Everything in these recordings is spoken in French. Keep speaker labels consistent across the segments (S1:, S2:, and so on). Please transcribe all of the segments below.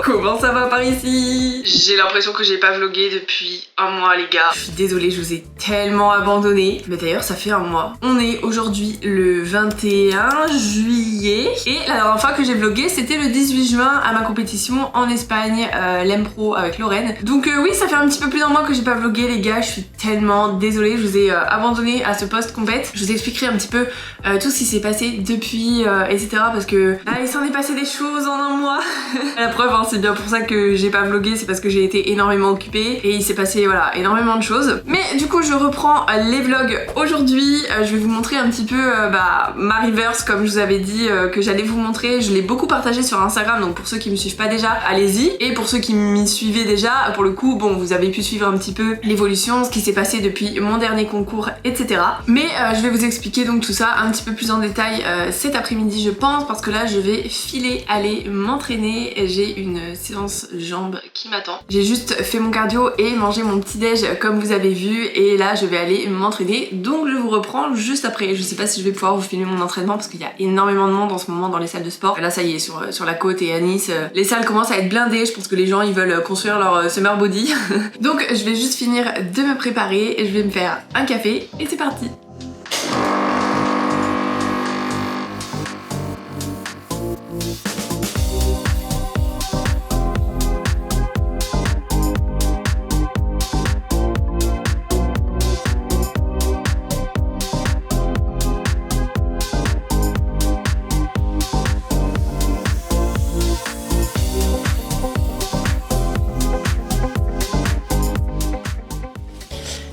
S1: Comment ça va par ici? J'ai l'impression que j'ai pas vlogué depuis un mois les gars. Je suis désolée, je vous ai tellement abandonné. Mais d'ailleurs ça fait un mois. On est aujourd'hui le 21 juillet. Et la dernière fois que j'ai vlogué c'était le 18 juin à ma compétition en Espagne, l'Empro avec Lorraine. Donc oui, ça fait un petit peu plus d'un mois que j'ai pas vlogué les gars. Je suis tellement désolée, je vous ai abandonné à ce post-compète. Je vous expliquerai un petit peu tout ce qui s'est passé depuis, etc. Parce que il s'en est passé des choses en un mois. La preuve, hein, c'est bien pour ça que j'ai pas vlogué, c'est parce que j'ai été énormément occupée et il s'est passé voilà énormément de choses. Mais du coup je reprends les vlogs aujourd'hui. Je vais vous montrer un petit peu ma reverse comme je vous avais dit que j'allais vous montrer. Je l'ai beaucoup partagé sur Instagram, donc pour ceux qui me suivent pas déjà, allez-y. Et pour ceux qui m'y suivaient déjà, pour le coup, bon, vous avez pu suivre un petit peu l'évolution, ce qui s'est passé depuis mon dernier concours, etc. Mais je vais vous expliquer donc tout ça un petit peu plus en détail cet après-midi je pense, parce que là je vais filer aller m'entraîner. J'ai une séance jambes qui m'attend. J'ai juste fait mon cardio et mangé mon petit déj comme vous avez vu, et là je vais aller m'entraîner, donc je vous reprends juste après. Je sais pas si je vais pouvoir vous filmer mon entraînement parce qu'il y a énormément de monde en ce moment dans les salles de sport. Là ça y est, sur la côte et à Nice, les salles commencent à être blindées. Je pense que les gens ils veulent construire leur summer body. Donc je vais juste finir de me préparer, je vais me faire un café et c'est parti.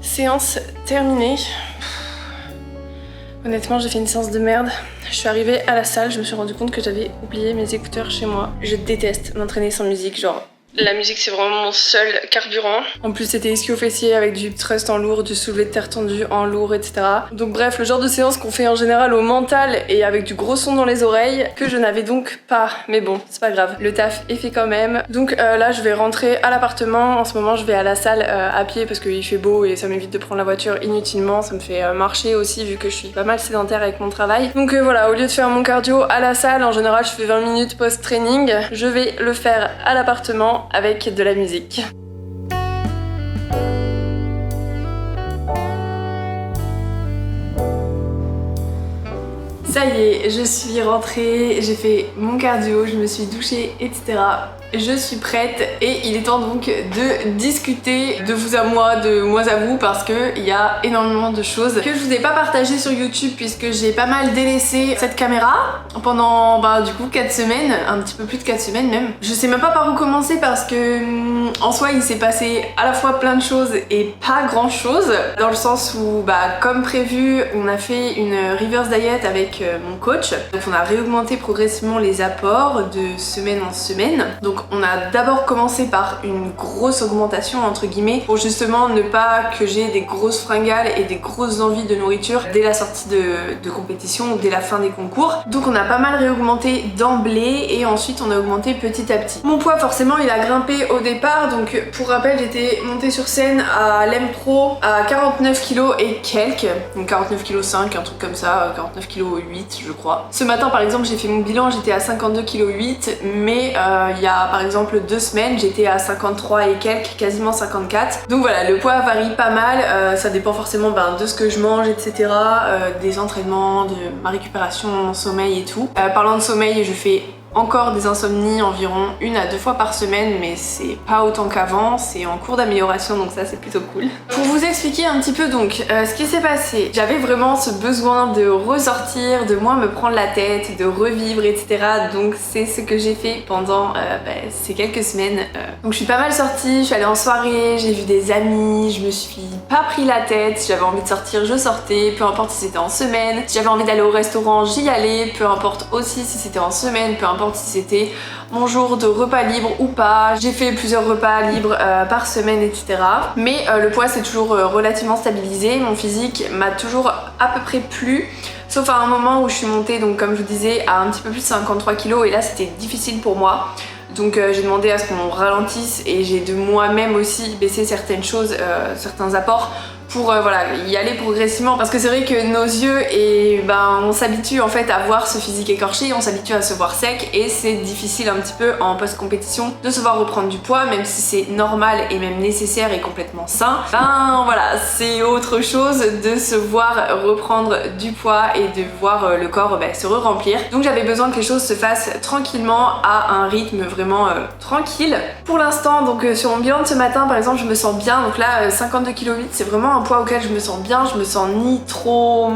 S1: Séance terminée. Honnêtement j'ai fait une séance de merde. Je suis arrivée à la salle, je me suis rendu compte que j'avais oublié mes écouteurs chez moi. Je déteste m'entraîner sans musique, genre la musique c'est vraiment mon seul carburant. En plus c'était ischio-fessier avec du thrust en lourd, du soulevé de terre tendu en lourd, etc. Donc bref, le genre de séance qu'on fait en général au mental et avec du gros son dans les oreilles, que je n'avais donc pas. Mais bon, c'est pas grave, le taf est fait quand même. Donc là je vais rentrer à l'appartement. En ce moment je vais à la salle à pied parce qu'il fait beau et ça m'évite de prendre la voiture inutilement. Ça me fait marcher aussi vu que je suis pas mal sédentaire avec mon travail. Donc voilà, au lieu de faire mon cardio à la salle, en général je fais 20 minutes post-training. Je vais le faire à l'appartement avec de la musique. Ça y est, je suis rentrée, j'ai fait mon cardio, je me suis douchée, etc. Je suis prête et il est temps donc de discuter de vous à moi, de moi à vous, parce que il y a énormément de choses que je vous ai pas partagées sur YouTube puisque j'ai pas mal délaissé cette caméra pendant du coup 4 semaines, un petit peu plus de 4 semaines même. Je sais même pas par où commencer parce que en soi il s'est passé à la fois plein de choses et pas grand chose, dans le sens où comme prévu on a fait une reverse diet avec mon coach, donc on a réaugmenté progressivement les apports de semaine en semaine. Donc on a d'abord commencé par une grosse augmentation entre guillemets pour justement ne pas que j'ai des grosses fringales et des grosses envies de nourriture dès la sortie de compétition ou dès la fin des concours. Donc on a pas mal réaugmenté d'emblée et ensuite on a augmenté petit à petit. Mon poids forcément il a grimpé au départ, donc pour rappel j'étais montée sur scène à l'Empro à 49 kg et quelques, donc 49 kg 5, un truc comme ça, 49 kg 8 je crois. Ce matin par exemple j'ai fait mon bilan, j'étais à 52 kg 8, mais il y a par exemple 2 semaines j'étais à 53 et quelques, quasiment 54. Donc voilà, le poids varie pas mal, ça dépend forcément de ce que je mange, etc. Des entraînements, de ma récupération, mon sommeil et tout. Parlant de sommeil, je fais encore des insomnies environ 1 à 2 fois par semaine, mais c'est pas autant qu'avant, c'est en cours d'amélioration, donc ça c'est plutôt cool. Pour vous expliquer un petit peu donc ce qui s'est passé, j'avais vraiment ce besoin de ressortir, de moins me prendre la tête, de revivre, etc. Donc c'est ce que j'ai fait pendant ces quelques semaines. Donc je suis pas mal sortie, je suis allée en soirée, j'ai vu des amis, je me suis pas pris la tête, si j'avais envie de sortir je sortais, peu importe si c'était en semaine, si j'avais envie d'aller au restaurant j'y allais, peu importe aussi si c'était en semaine, peu importe si c'était mon jour de repas libre ou pas. J'ai fait plusieurs repas libres par semaine, etc. Mais le poids s'est toujours relativement stabilisé. Mon physique m'a toujours à peu près plu. Sauf à un moment où je suis montée, donc comme je vous disais, à un petit peu plus de 53 kg et là c'était difficile pour moi. Donc j'ai demandé à ce qu'on ralentisse et j'ai de moi-même aussi baissé certaines choses, certains apports pour voilà, y aller progressivement, parce que c'est vrai que nos yeux et on s'habitue en fait à voir ce physique écorché, on s'habitue à se voir sec et c'est difficile un petit peu en post-compétition de se voir reprendre du poids, même si c'est normal et même nécessaire et complètement sain. Voilà, c'est autre chose de se voir reprendre du poids et de voir le corps se re-remplir. Donc j'avais besoin que les choses se fassent tranquillement à un rythme vraiment tranquille. Pour l'instant, donc sur mon bilan de ce matin par exemple, je me sens bien. Donc là 52,8 kg, c'est vraiment un poids auquel je me sens bien. Je me sens ni trop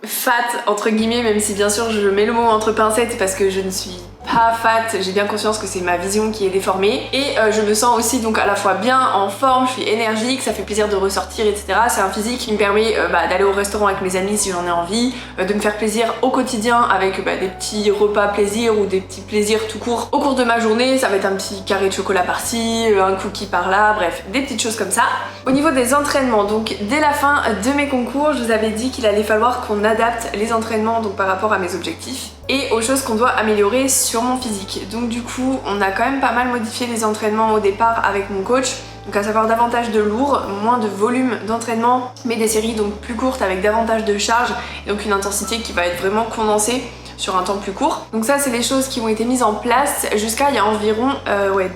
S1: fat entre guillemets, même si bien sûr je mets le mot entre pincettes parce que je ne suis pas fat, j'ai bien conscience que c'est ma vision qui est déformée, et je me sens aussi donc à la fois bien, en forme, je suis énergique, ça fait plaisir de ressortir, etc. C'est un physique qui me permet d'aller au restaurant avec mes amis si j'en ai envie, de me faire plaisir au quotidien avec des petits repas plaisir ou des petits plaisirs tout court au cours de ma journée. Ça va être un petit carré de chocolat par-ci, un cookie par-là, bref, des petites choses comme ça. Au niveau des entraînements, donc dès la fin de mes concours, je vous avais dit qu'il allait falloir qu'on adapte les entraînements donc par rapport à mes objectifs et aux choses qu'on doit améliorer sur mon physique. Donc du coup, on a quand même pas mal modifié les entraînements au départ avec mon coach. Donc à savoir davantage de lourd, moins de volume d'entraînement, mais des séries donc plus courtes avec davantage de charge, et donc une intensité qui va être vraiment condensée sur un temps plus court. Donc ça c'est les choses qui ont été mises en place jusqu'à il y a environ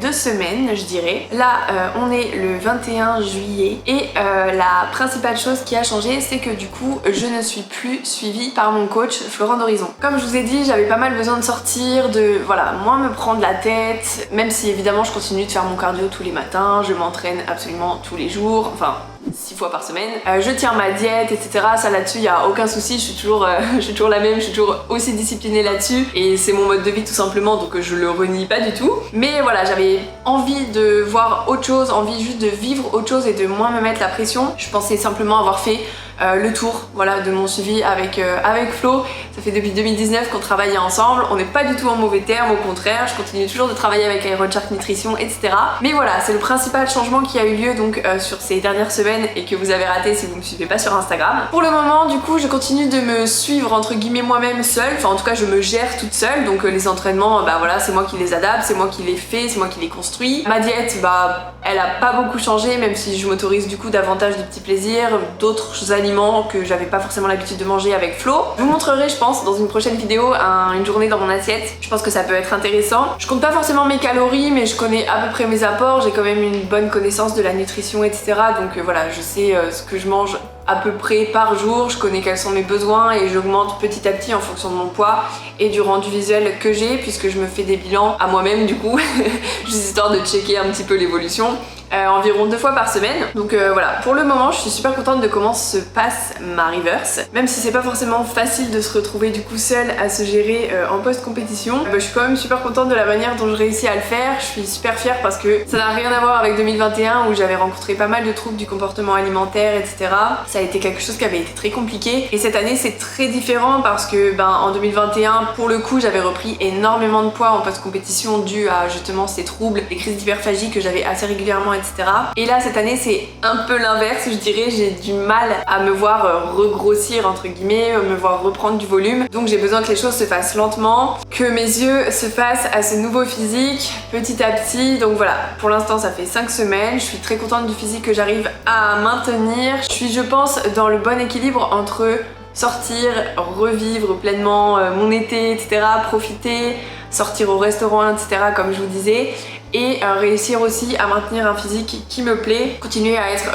S1: 2 semaines je dirais. Là on est le 21 juillet et la principale chose qui a changé, c'est que du coup je ne suis plus suivie par mon coach Florent d'Horizon. Comme je vous ai dit, j'avais pas mal besoin de sortir, de voilà, moins me prendre la tête, même si évidemment je continue de faire mon cardio tous les matins, je m'entraîne absolument tous les jours, enfin 6 fois par semaine. Je tiens ma diète, etc. Ça là-dessus, il n'y a aucun souci, je suis toujours la même, je suis toujours aussi disciplinée là-dessus. Et c'est mon mode de vie tout simplement, donc je le renie pas du tout. Mais voilà, j'avais envie de voir autre chose, envie juste de vivre autre chose et de moins me mettre la pression. Je pensais simplement avoir fait le tour voilà, de mon suivi avec Flo. Ça fait depuis 2019 qu'on travaille ensemble, on n'est pas du tout en mauvais termes, au contraire, je continue toujours de travailler avec Iron Shark Nutrition, etc. Mais voilà, c'est le principal changement qui a eu lieu donc sur ces dernières semaines et que vous avez raté si vous me suivez pas sur Instagram. Pour le moment, du coup, je continue de me suivre entre guillemets moi-même seule, enfin en tout cas je me gère toute seule, donc les entraînements, voilà, c'est moi qui les adapte, c'est moi qui les fais, c'est moi qui les construis. Ma diète, elle a pas beaucoup changé, même si je m'autorise du coup davantage de petits plaisirs, d'autres aliments que j'avais pas forcément l'habitude de manger avec Flo. Je vous montrerai, je pense, dans une prochaine vidéo, une journée dans mon assiette. Je pense que ça peut être intéressant. Je compte pas forcément mes calories, mais je connais à peu près mes apports. J'ai quand même une bonne connaissance de la nutrition, etc. Donc voilà, je sais ce que je mange à peu près par jour, je connais quels sont mes besoins et j'augmente petit à petit en fonction de mon poids et du rendu visuel que j'ai, puisque je me fais des bilans à moi-même du coup, juste histoire de checker un petit peu l'évolution. Environ 2 fois par semaine. Donc voilà, pour le moment je suis super contente de comment se passe ma reverse, même si c'est pas forcément facile de se retrouver du coup seule à se gérer en post-compétition. Je suis quand même super contente de la manière dont je réussis à le faire. Je suis super fière parce que ça n'a rien à voir avec 2021 où j'avais rencontré pas mal de troubles du comportement alimentaire, etc. Ça a été quelque chose qui avait été très compliqué, et cette année c'est très différent parce que en 2021 pour le coup j'avais repris énormément de poids en post-compétition dû à justement ces troubles, les crises d'hyperphagie que j'avais assez régulièrement, etc. Et là cette année c'est un peu l'inverse, je dirais. J'ai du mal à me voir regrossir entre guillemets, me voir reprendre du volume, donc j'ai besoin que les choses se fassent lentement, que mes yeux se fassent à ce nouveau physique petit à petit. Donc voilà, pour l'instant ça fait 5 semaines, je suis très contente du physique que j'arrive à maintenir. Je suis, je pense, dans le bon équilibre entre sortir, revivre pleinement mon été, etc., profiter, sortir au restaurant, etc., comme je vous disais, et réussir aussi à maintenir un physique qui me plaît, continuer à être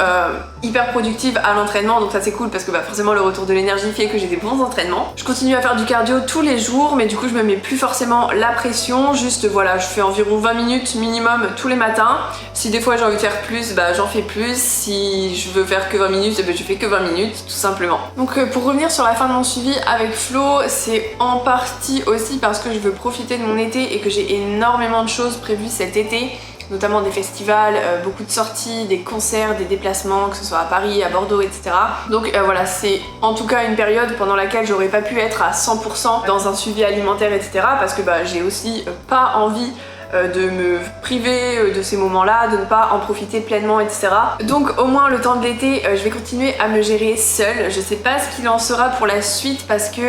S1: hyper productive à l'entraînement. Donc ça c'est cool parce que forcément le retour de l'énergie fait que j'ai des bons entraînements. Je continue à faire du cardio tous les jours, mais du coup je me mets plus forcément la pression, juste voilà, je fais environ 20 minutes minimum tous les matins. Si des fois j'ai envie de faire plus, j'en fais plus. Si je veux faire que 20 minutes, je fais que 20 minutes tout simplement. Donc pour revenir sur la fin de mon suivi avec Flo, c'est en partie aussi parce que je veux profiter de mon été et que j'ai énormément de choses prévues cet été, notamment des festivals, beaucoup de sorties, des concerts, des déplacements, que ce soit à Paris, à Bordeaux, etc. Donc voilà, c'est en tout cas une période pendant laquelle j'aurais pas pu être à 100% dans un suivi alimentaire, etc. parce que j'ai aussi pas envie de me priver de ces moments-là, de ne pas en profiter pleinement, etc. Donc au moins le temps de l'été, je vais continuer à me gérer seule. Je sais pas ce qu'il en sera pour la suite parce que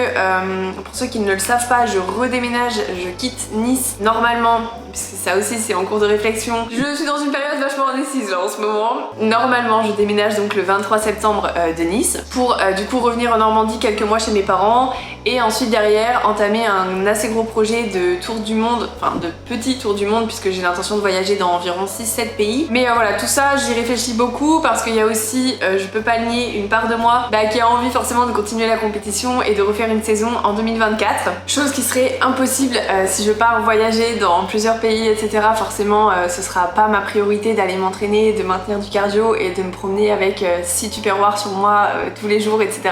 S1: pour ceux qui ne le savent pas, je redéménage, je quitte Nice normalement, puisque ça aussi c'est en cours de réflexion. Je suis dans une période vachement indécise là en ce moment. Normalement je déménage donc le 23 septembre de Nice pour du coup revenir en Normandie quelques mois chez mes parents et ensuite derrière entamer un assez gros projet de tour du monde, enfin de petit tour du monde puisque j'ai l'intention de voyager dans environ 6-7 pays. Mais voilà, tout ça j'y réfléchis beaucoup parce qu'il y a aussi, je peux pas le nier, une part de moi qui a envie forcément de continuer la compétition et de refaire une saison en 2024. Chose qui serait impossible si je pars voyager dans plusieurs pays, etc. Forcément ce sera pas ma priorité d'aller m'entraîner, de maintenir du cardio et de me promener avec 6 tupperwares sur moi tous les jours, etc.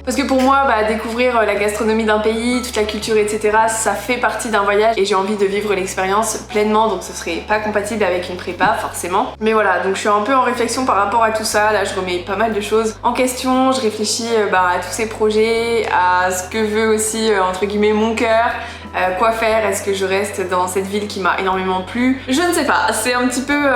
S1: Parce que pour moi, découvrir la gastronomie d'un pays, toute la culture, etc. ça fait partie d'un voyage et j'ai envie de vivre l'expérience pleinement, donc ce serait pas compatible avec une prépa forcément. Mais voilà, donc je suis un peu en réflexion par rapport à tout ça. Là je remets pas mal de choses en question, je réfléchis à tous ces projets, à ce que veut aussi entre guillemets mon cœur. Quoi faire, est-ce que je reste dans cette ville qui m'a énormément plu? Je ne sais pas, c'est un petit peu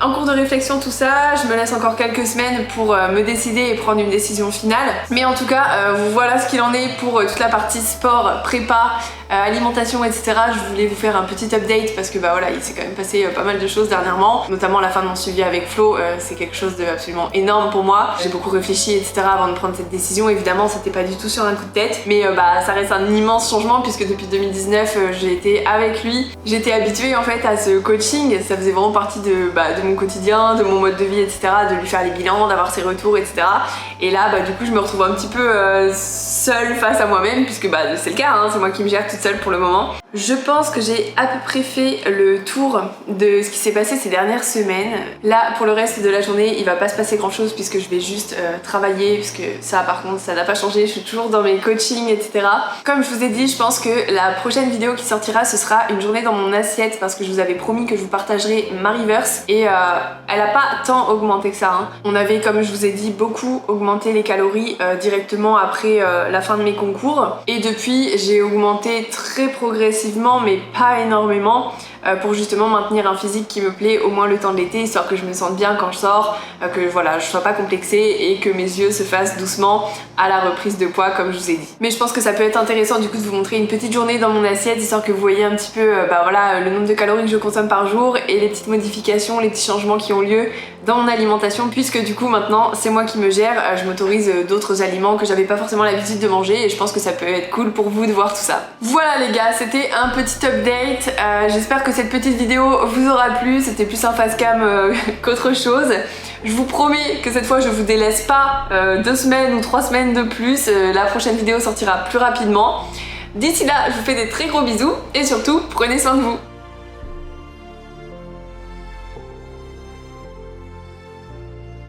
S1: en cours de réflexion tout ça, je me laisse encore quelques semaines pour me décider et prendre une décision finale. Mais en tout cas, voilà ce qu'il en est pour toute la partie sport, prépa, alimentation, etc. Je voulais vous faire un petit update parce que voilà, il s'est quand même passé pas mal de choses dernièrement, notamment la fin de mon suivi avec Flo, c'est quelque chose d'absolument énorme pour moi. J'ai beaucoup réfléchi, etc. avant de prendre cette décision. Évidemment, c'était pas du tout sur un coup de tête, mais ça reste un immense changement puisque depuis 2019 j'ai été avec lui. J'étais habituée en fait à ce coaching, ça faisait vraiment partie de mon quotidien, de mon mode de vie, etc. De lui faire les bilans, d'avoir ses retours, etc. Et là du coup je me retrouve un petit peu seule face à moi-même puisque c'est le cas, hein, c'est moi qui me gère toute seule pour le moment. Je pense que j'ai à peu près fait le tour de ce qui s'est passé ces dernières semaines. Là pour le reste de la journée il va pas se passer grand chose puisque je vais juste travailler, puisque ça par contre ça n'a pas changé, je suis toujours dans mes coachings, etc. Comme je vous ai dit, je pense que la prochaine vidéo qui sortira ce sera une journée dans mon assiette parce que je vous avais promis que je vous partagerai ma reverse et elle a pas tant augmenté que ça, hein. On avait, comme je vous ai dit, beaucoup augmenté les calories directement après la fin de mes concours et depuis j'ai augmenté très progressivement mais pas énormément pour justement maintenir un physique qui me plaît au moins le temps de l'été, histoire que je me sente bien quand je sors, que voilà, je sois pas complexée et que mes yeux se fassent doucement à la reprise de poids comme je vous ai dit. Mais je pense que ça peut être intéressant du coup de vous montrer une petite journée dans mon assiette, histoire que vous voyez un petit peu voilà, le nombre de calories que je consomme par jour et les petites modifications, les petits changements qui ont lieu dans mon alimentation, puisque du coup maintenant c'est moi qui me gère, je m'autorise d'autres aliments que j'avais pas forcément l'habitude de manger et je pense que ça peut être cool pour vous de voir tout ça. Voilà les gars, c'était un petit update, j'espère que cette petite vidéo vous aura plu, c'était plus un face cam qu'autre chose. Je vous promets que cette fois je vous délaisse pas 2 semaines ou 3 semaines de plus, la prochaine vidéo sortira plus rapidement. D'ici là, je vous fais des très gros bisous et surtout, prenez soin de vous.